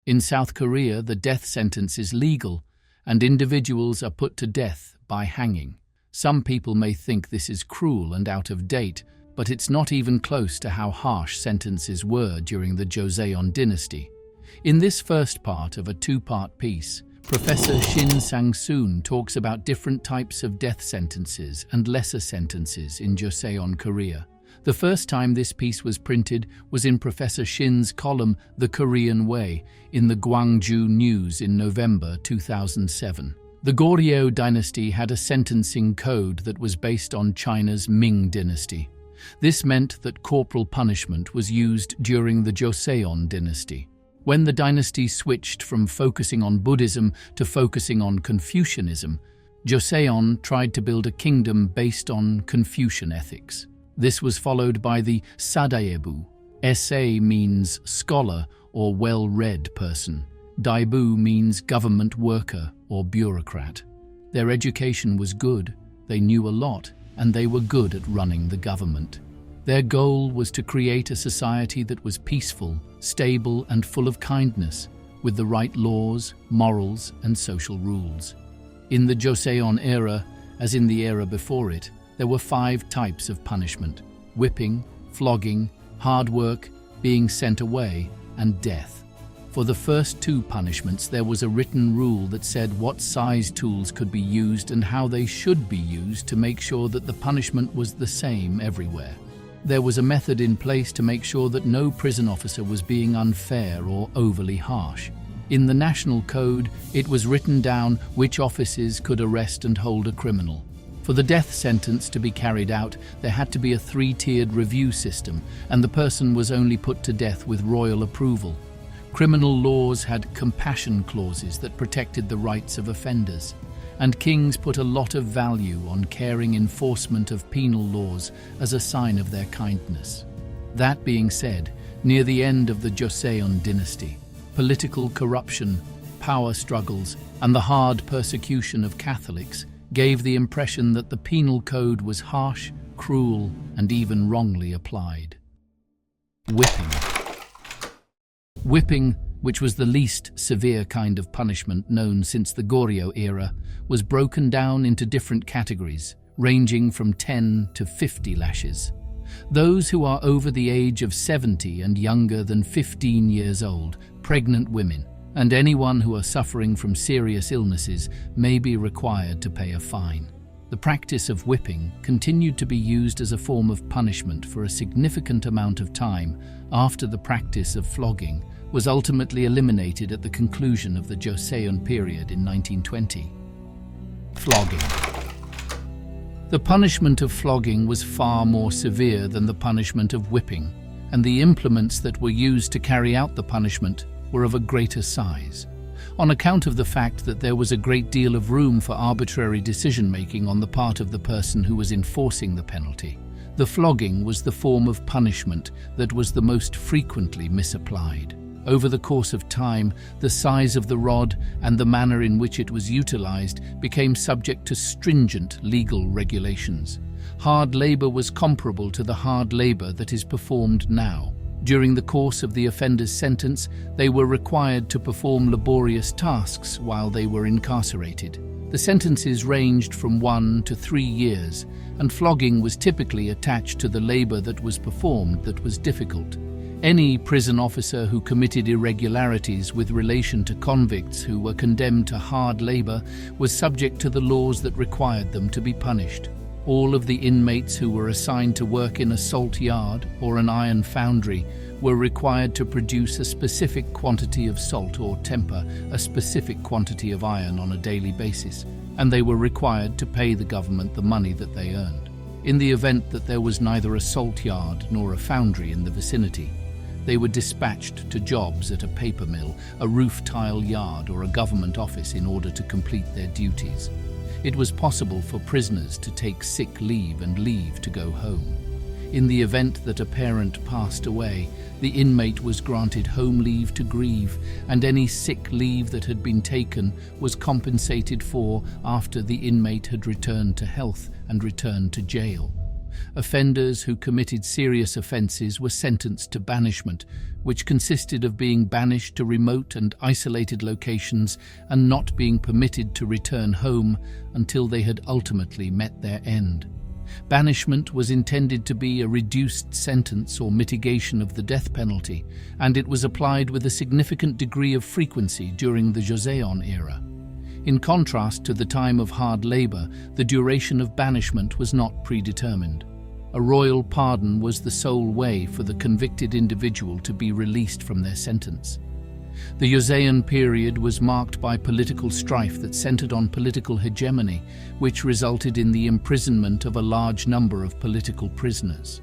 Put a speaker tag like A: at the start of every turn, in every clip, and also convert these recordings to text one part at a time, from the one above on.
A: In South Korea, the death sentence is legal, and individuals are put to death by hanging. Some people may think this is cruel and out of date, but it's not even close to how harsh sentences were during the Joseon Dynasty. In this first part of a two-part piece, Professor Shin Sang-soon talks about different types of death sentences and lesser sentences in Joseon Korea. The first time this piece was printed was in Professor Shin's column The Korean Way in the Gwangju News in November 2007. The Goryeo Dynasty had a sentencing code that was based on China's Ming dynasty. This meant that corporal punishment was used during the Joseon Dynasty. When the dynasty switched from focusing on Buddhism to focusing on Confucianism, Joseon tried to build a kingdom based on Confucian ethics. This was followed by the sadaebu. Sa means scholar or well-read person. Daebu means government worker or bureaucrat. Their education was good, they knew a lot, and they were good at running the government. Their goal was to create a society that was peaceful, stable, and full of kindness, with the right laws, morals, and social rules. In the Joseon era, as in the era before it, there were 5 types of punishment: whipping, flogging, hard work, being sent away, and death. For the first 2 punishments, there was a written rule that said what size tools could be used and how they should be used to make sure that the punishment was the same everywhere. There was a method in place to make sure that no prison officer was being unfair or overly harsh. In the national code, it was written down which offices could arrest and hold a criminal. For the death sentence to be carried out, there had to be a 3-tiered review system, and the person was only put to death with royal approval. Criminal laws had compassion clauses that protected the rights of offenders, and kings put a lot of value on caring enforcement of penal laws as a sign of their kindness. That being said, near the end of the Joseon Dynasty, political corruption, power struggles, and the hard persecution of Catholics gave the impression that the penal code was harsh, cruel, and even wrongly applied. Whipping. Whipping, which was the least severe kind of punishment known since the Goryeo era, was broken down into different categories, ranging from 10 to 50 lashes. Those who are over the age of 70 and younger than 15 years old, pregnant women, and anyone who are suffering from serious illnesses may be required to pay a fine. The practice of whipping continued to be used as a form of punishment for a significant amount of time after the practice of flogging was ultimately eliminated at the conclusion of the Joseon period in 1920. Flogging. The punishment of flogging was far more severe than the punishment of whipping, and the implements that were used to carry out the punishment were of a greater size. On account of the fact that there was a great deal of room for arbitrary decision-making on the part of the person who was enforcing the penalty, the flogging was the form of punishment that was the most frequently misapplied. Over the course of time, the size of the rod and the manner in which it was utilized became subject to stringent legal regulations. Hard labor was comparable to the hard labor that is performed now. During the course of the offender's sentence, they were required to perform laborious tasks while they were incarcerated. The sentences ranged from 1 to 3 years, and flogging was typically attached to the labor that was performed that was difficult. Any prison officer who committed irregularities with relation to convicts who were condemned to hard labor was subject to the laws that required them to be punished. All of the inmates who were assigned to work in a salt yard or an iron foundry were required to produce a specific quantity of salt or temper a specific quantity of iron on a daily basis, and they were required to pay the government the money that they earned. In the event that there was neither a salt yard nor a foundry in the vicinity, they were dispatched to jobs at a paper mill, a roof tile yard, or a government office in order to complete their duties. It was possible for prisoners to take sick leave and leave to go home. In the event that a parent passed away, the inmate was granted home leave to grieve, and any sick leave that had been taken was compensated for after the inmate had returned to health and returned to jail. Offenders who committed serious offences were sentenced to banishment, which consisted of being banished to remote and isolated locations and not being permitted to return home until they had ultimately met their end. Banishment was intended to be a reduced sentence or mitigation of the death penalty, and it was applied with a significant degree of frequency during the Joseon era. In contrast to the time of hard labor, the duration of banishment was not predetermined. A royal pardon was the sole way for the convicted individual to be released from their sentence. The Joseon period was marked by political strife that centered on political hegemony, which resulted in the imprisonment of a large number of political prisoners.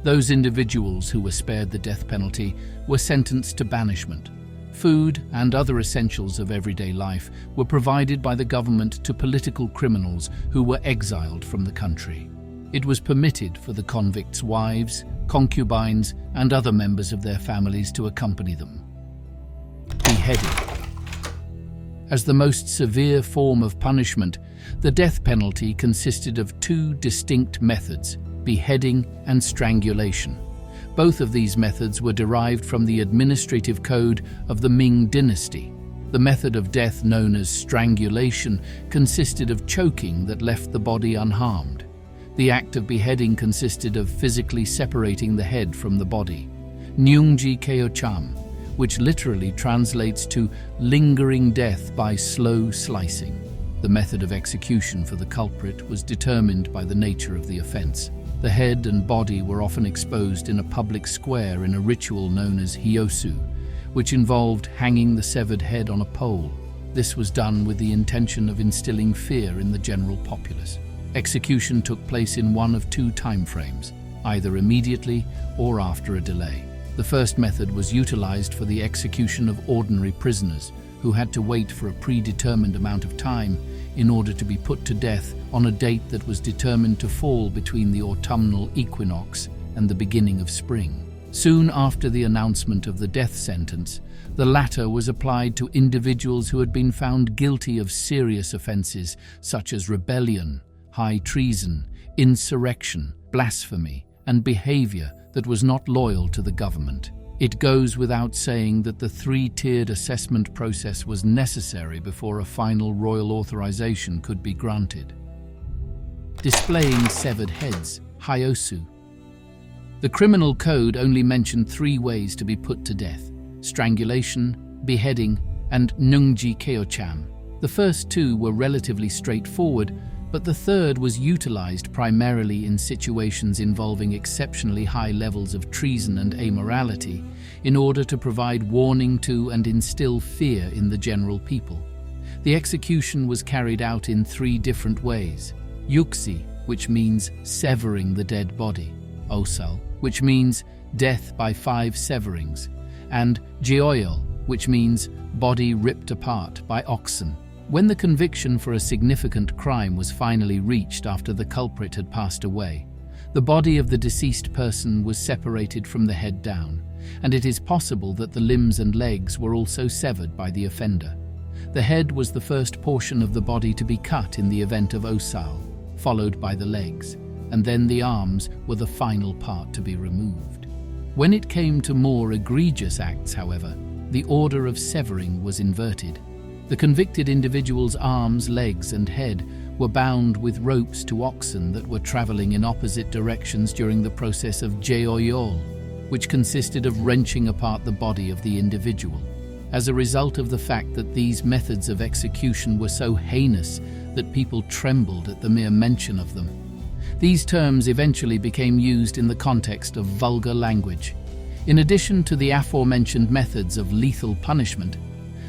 A: Those individuals who were spared the death penalty were sentenced to banishment. Food and other essentials of everyday life were provided by the government to political criminals who were exiled from the country. It was permitted for the convicts' wives, concubines, and other members of their families to accompany them. Beheading. As the most severe form of punishment, the death penalty consisted of two distinct methods, beheading and strangulation. Both of these methods were derived from the administrative code of the Ming Dynasty. The method of death known as strangulation consisted of choking that left the body unharmed. The act of beheading consisted of physically separating the head from the body. Nyungji keocham, which literally translates to lingering death by slow slicing. The method of execution for the culprit was determined by the nature of the offense. The head and body were often exposed in a public square in a ritual known as hyosu, which involved hanging the severed head on a pole. This was done with the intention of instilling fear in the general populace. Execution took place in one of two time frames, either immediately or after a delay. The first method was utilized for the execution of ordinary prisoners who had to wait for a predetermined amount of time in order to be put to death on a date that was determined to fall between the autumnal equinox and the beginning of spring. Soon after the announcement of the death sentence, the latter was applied to individuals who had been found guilty of serious offenses such as rebellion, high treason, insurrection, blasphemy, and behavior that was not loyal to the government. It goes without saying that the three-tiered assessment process was necessary before a final royal authorization could be granted. Displaying severed heads, hyosu. The criminal code only mentioned three ways to be put to death: strangulation, beheading, and nyungji keocham. The first two were relatively straightforward, but the third was utilized primarily in situations involving exceptionally high levels of treason and amorality in order to provide warning to and instill fear in the general people. The execution was carried out in three different ways: yuksi, which means severing the dead body; osal, which means death by 5 severings; and jeoyal, which means body ripped apart by oxen. When the conviction for a significant crime was finally reached after the culprit had passed away, the body of the deceased person was separated from the head down, and it is possible that the limbs and legs were also severed by the offender. The head was the first portion of the body to be cut in the event of osal, followed by the legs, and then the arms were the final part to be removed. When it came to more egregious acts, however, the order of severing was inverted. The convicted individual's arms, legs, and head were bound with ropes to oxen that were traveling in opposite directions during the process of jeoyol, which consisted of wrenching apart the body of the individual. As a result of the fact that these methods of execution were so heinous that people trembled at the mere mention of them, these terms eventually became used in the context of vulgar language. In addition to the aforementioned methods of lethal punishment,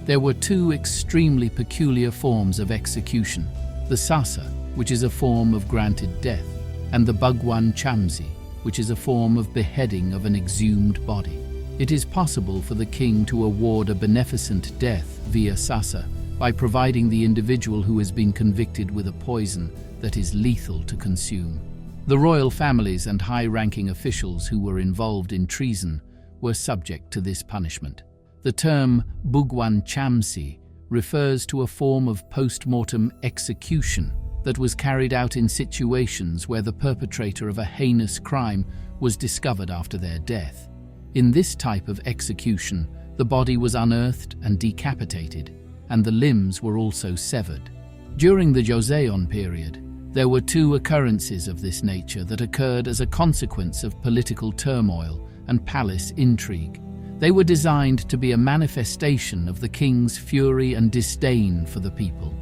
A: there were two extremely peculiar forms of execution: the sasa, which is a form of granted death, and the bugwan chamsi, which is a form of beheading of an exhumed body. It is possible for the king to award a beneficent death via sasa by providing the individual who has been convicted with a poison that is lethal to consume. The royal families and high-ranking officials who were involved in treason were subject to this punishment. The term bugwan chamsi refers to a form of post-mortem execution that was carried out in situations where the perpetrator of a heinous crime was discovered after their death. In this type of execution, the body was unearthed and decapitated, and the limbs were also severed. During the Joseon period, there were two occurrences of this nature that occurred as a consequence of political turmoil and palace intrigue. They were designed to be a manifestation of the king's fury and disdain for the people.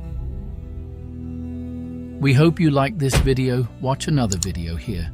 A: We hope you liked this video. Watch another video here.